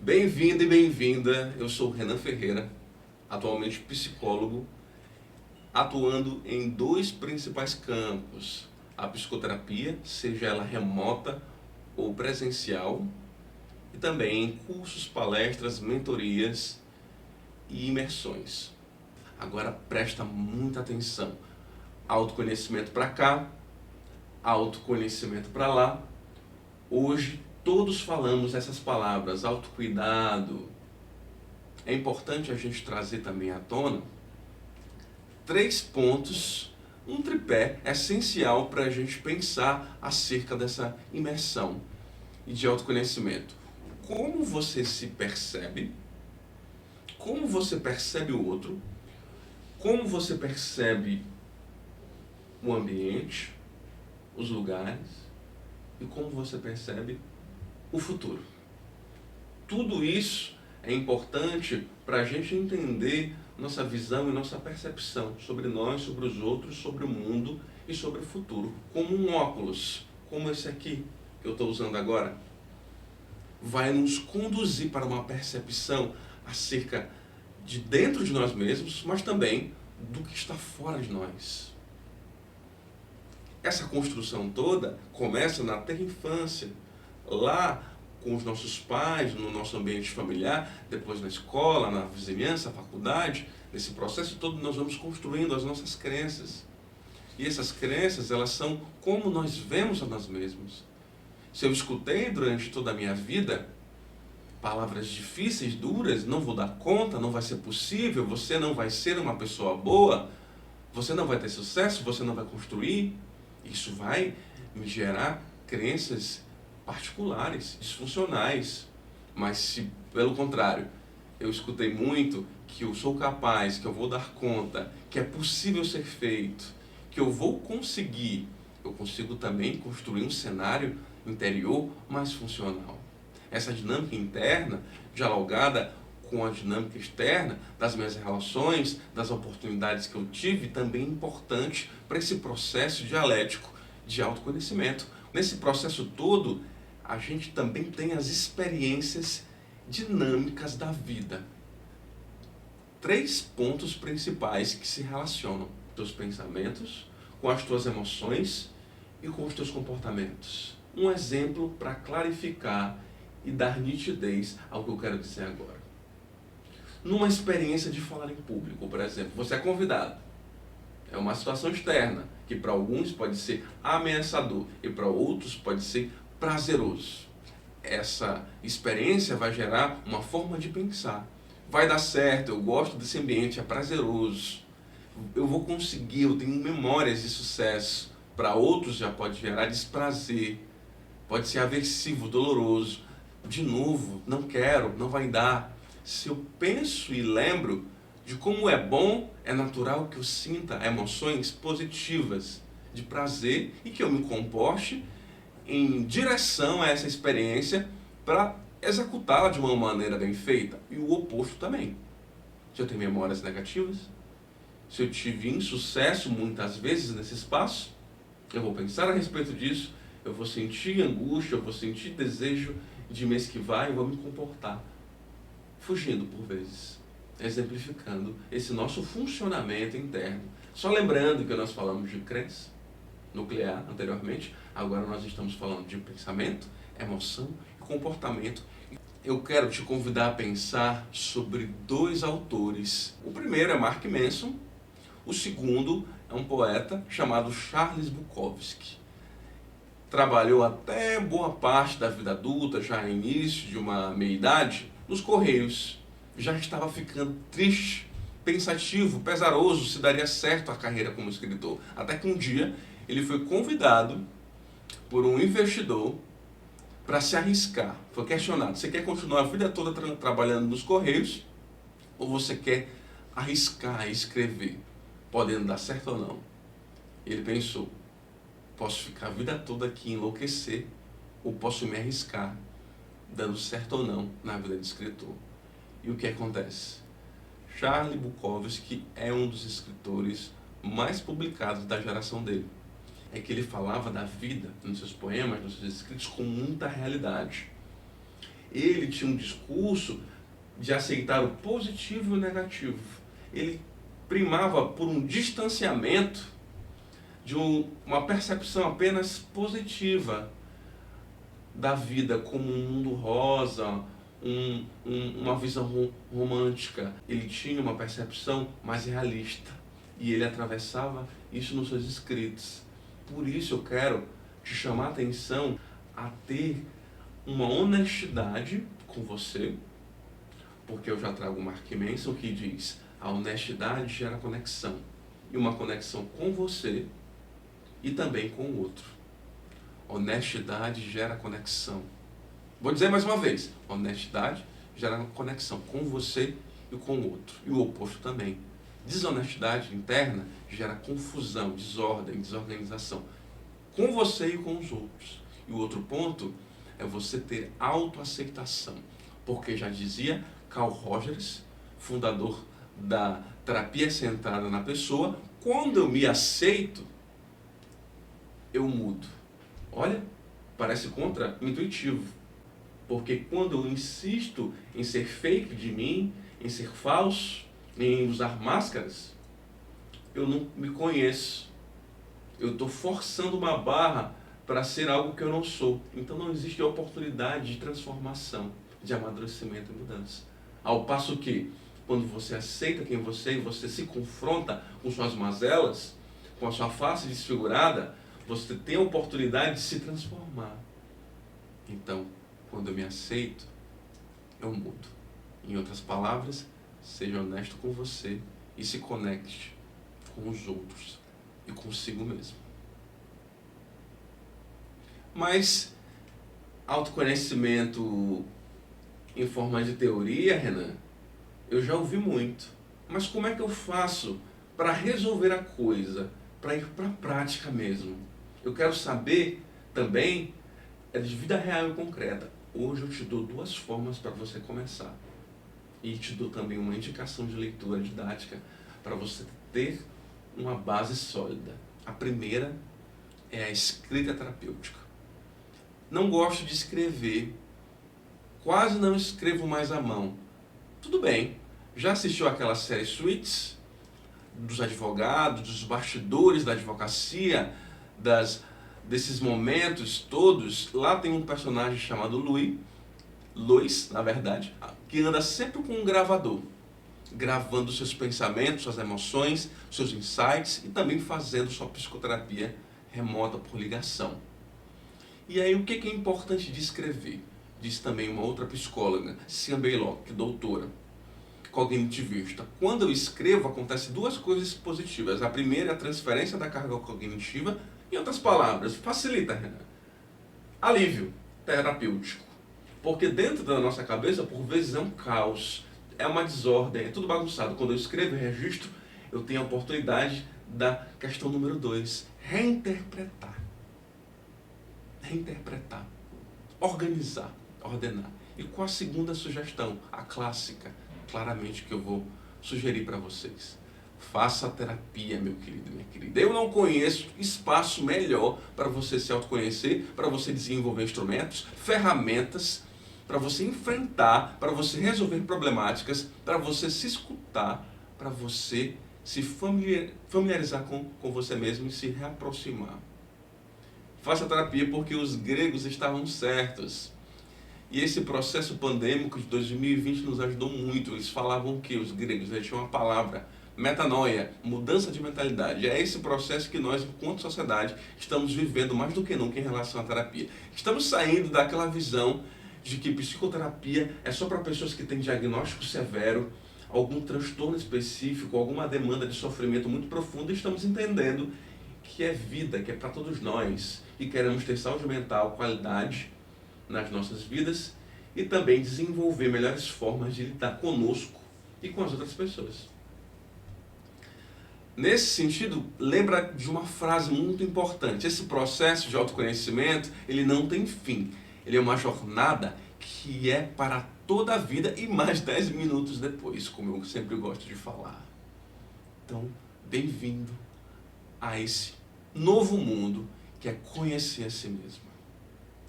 Bem-vindo e bem-vinda, eu sou Renan Ferreira, atualmente psicólogo, atuando em dois principais campos: a psicoterapia, seja ela remota ou presencial, e também em cursos, palestras, mentorias e imersões. Agora presta muita atenção: autoconhecimento para cá, autoconhecimento para lá. Hoje todos falamos essas palavras: autocuidado. É importante a gente trazer também à tona 3 pontos, um tripé essencial para a gente pensar acerca dessa imersão e de autoconhecimento. Como você se percebe, como você percebe o outro, como você percebe o ambiente, os lugares e como você percebe o futuro. Tudo isso é importante para a gente entender nossa visão e nossa percepção sobre nós, sobre os outros, sobre o mundo e sobre o futuro. Como um óculos, como esse aqui que eu estou usando agora, vai nos conduzir para uma percepção acerca de dentro de nós mesmos, mas também do que está fora de nós. Essa construção toda começa na terra infância, lá com os nossos pais, no nosso ambiente familiar, depois na escola, na vizinhança, na faculdade. Nesse processo todo nós vamos construindo as nossas crenças. E essas crenças, elas são como nós vemos a nós mesmos. Se eu escutei durante toda a minha vida palavras difíceis, duras, não vou dar conta, não vai ser possível, você não vai ser uma pessoa boa, você não vai ter sucesso, você não vai construir, isso vai me gerar crenças particulares, disfuncionais. Mas se, pelo contrário, eu escutei muito que eu sou capaz, que eu vou dar conta, que é possível ser feito, que eu vou conseguir, eu consigo também construir um cenário interior mais funcional. Essa dinâmica interna, dialogada com a dinâmica externa das minhas relações, das oportunidades que eu tive, também é importante para esse processo dialético de autoconhecimento. Nesse processo todo, a gente também tem as experiências dinâmicas da vida. 3 pontos principais que se relacionam: teus pensamentos, com as tuas emoções e com os teus comportamentos. Um exemplo para clarificar e dar nitidez ao que eu quero dizer agora. Numa experiência de falar em público, por exemplo, você é convidado. É uma situação externa, que para alguns pode ser ameaçador e para outros pode ser prazeroso. Essa experiência vai gerar uma forma de pensar. Vai dar certo, eu gosto desse ambiente, é prazeroso. Eu vou conseguir, eu tenho memórias de sucesso. Para outros já pode gerar desprazer, pode ser aversivo, doloroso. De novo, não quero, não vai dar. Se eu penso e lembro de como é bom, é natural que eu sinta emoções positivas, de prazer, e que eu me comporte em direção a essa experiência para executá-la de uma maneira bem feita. E o oposto também. Se eu tenho memórias negativas, se eu tive insucesso muitas vezes nesse espaço, eu vou pensar a respeito disso, eu vou sentir angústia, eu vou sentir desejo de me esquivar e vou me comportar fugindo por vezes, exemplificando esse nosso funcionamento interno. Só lembrando que nós falamos de crença nuclear anteriormente, agora nós estamos falando de pensamento, emoção e comportamento. Eu quero te convidar a pensar sobre 2 autores. O primeiro é Mark Manson, o segundo é um poeta chamado Charles Bukowski. Trabalhou até boa parte da vida adulta, já início de uma meia-idade, nos Correios. Já estava ficando triste, pensativo, pesaroso se daria certo a carreira como escritor. Até que um dia ele foi convidado por um investidor para se arriscar. Foi questionado: você quer continuar a vida toda trabalhando nos Correios ou você quer arriscar e escrever, podendo dar certo ou não? Ele pensou: posso ficar a vida toda aqui e enlouquecer, ou posso me arriscar, dando certo ou não na vida de escritor. E o que acontece? Charles Bukowski é um dos escritores mais publicados da geração dele. É que ele falava da vida nos seus poemas, nos seus escritos, com muita realidade. ele tinha um discurso de aceitar o positivo e o negativo. Ele primava por um distanciamento de uma percepção apenas positiva da vida como um mundo rosa, uma visão romântica. Ele tinha uma percepção mais realista e ele atravessava isso nos seus escritos. Por isso eu quero te chamar a atenção a ter uma honestidade com você, porque eu já trago o Mark Manson que diz: a honestidade gera conexão, e uma conexão com você e também com o outro. Honestidade gera conexão. Vou dizer mais uma vez: honestidade gera conexão com você e com o outro, e o oposto também. Desonestidade interna gera confusão, desordem, desorganização com você e com os outros. E o outro ponto é você ter autoaceitação, porque já dizia Carl Rogers, fundador da terapia centrada na pessoa: quando eu me aceito, eu mudo. Olha, parece contra-intuitivo, porque quando eu insisto em ser fake de mim, em ser falso, em usar máscaras, eu não me conheço. Eu estou forçando uma barra para ser algo que eu não sou. Então não existe oportunidade de transformação, de amadurecimento e mudança. Ao passo que, quando você aceita quem você é e você se confronta com suas mazelas, com a sua face desfigurada, você tem a oportunidade de se transformar. Então, quando eu me aceito, eu mudo. Em outras palavras, seja honesto com você e se conecte com os outros e consigo mesmo. Mas autoconhecimento em forma de teoria, Renan, eu já ouvi muito. Mas como é que eu faço para resolver a coisa, para ir para a prática mesmo? Eu quero saber também de vida real e concreta. Hoje eu te dou 2 formas para você começar. E te dou também uma indicação de leitura didática para você ter uma base sólida. A primeira é a escrita terapêutica. Não gosto de escrever, quase não escrevo mais à mão. Tudo bem, já assistiu aquela série Suits? Dos advogados, dos bastidores da advocacia, desses momentos todos. Lá tem um personagem chamado Lois, na verdade, que anda sempre com um gravador, gravando seus pensamentos, suas emoções, seus insights e também fazendo sua psicoterapia remota por ligação. E aí o que é importante de escrever? Diz também uma outra psicóloga, Sian Beilock, doutora, cognitivista. Quando eu escrevo, acontecem 2 coisas positivas. A primeira é a transferência da carga cognitiva. Em outras palavras, facilita, Renan. Alívio terapêutico. Porque dentro da nossa cabeça, por vezes, é um caos, é uma desordem, é tudo bagunçado. Quando eu escrevo e registro, eu tenho a oportunidade da questão número 2, reinterpretar. Reinterpretar, organizar, ordenar. E com a segunda sugestão, a clássica, claramente que eu vou sugerir para vocês. Faça a terapia, meu querido e minha querida. Eu não conheço espaço melhor para você se autoconhecer, para você desenvolver instrumentos, ferramentas, para você enfrentar, para você resolver problemáticas, para você se escutar, para você se familiarizar com você mesmo e se reaproximar. Faça a terapia porque os gregos estavam certos. E esse processo pandêmico de 2020 nos ajudou muito. Eles falavam que os gregos, eles tinham uma palavra, metanoia, mudança de mentalidade. É esse processo que nós, enquanto sociedade, estamos vivendo mais do que nunca em relação à terapia. Estamos saindo daquela visão de que psicoterapia é só para pessoas que têm diagnóstico severo, algum transtorno específico, alguma demanda de sofrimento muito profundo. E estamos entendendo que é vida, que é para todos nós. E queremos ter saúde mental, qualidade nas nossas vidas e também desenvolver melhores formas de lidar conosco e com as outras pessoas. Nesse sentido, lembra de uma frase muito importante. Esse processo de autoconhecimento, ele não tem fim. Ele é uma jornada que é para toda a vida e mais 10 minutos depois, como eu sempre gosto de falar. Então, bem-vindo a esse novo mundo que é conhecer a si mesmo.